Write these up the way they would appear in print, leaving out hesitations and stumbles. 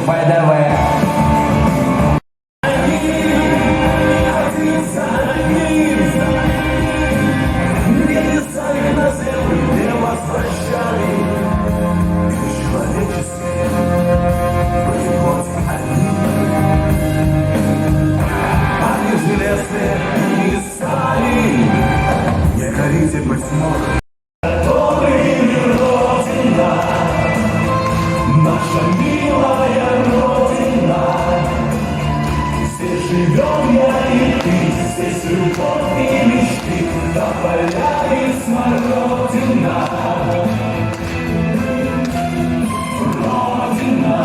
ПДВ. Не корите, быть может. Наша милая Родина, здесь живем я и ты, здесь любовь и мечты, тополя и смородина. Родина.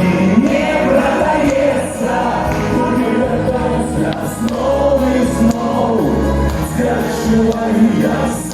И не продается, снова и снова, здесь желаю я.